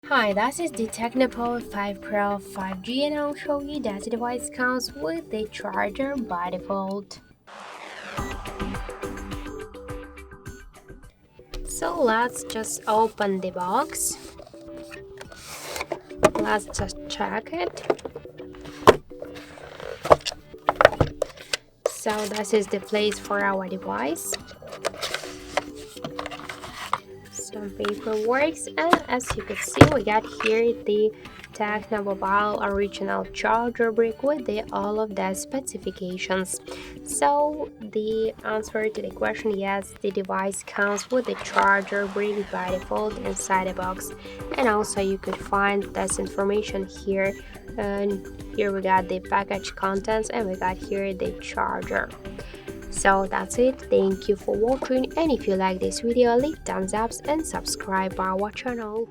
Hi, this is the Tecno Pova 5 Pro 5G and I'll show you that the device comes with the charger by default. So let's just open the box. Let's just check it. So this is the place for our device. Some paperwork, and as you can see we got here the Tecno Mobile original charger brick with all of the specifications. So the answer to the question, yes, the device comes with the charger brick by default inside the box, and also you could find this information here. And here we got the package contents, and we got here the charger. So that's it, thank you for watching, and if you like this video leave thumbs up and subscribe our channel.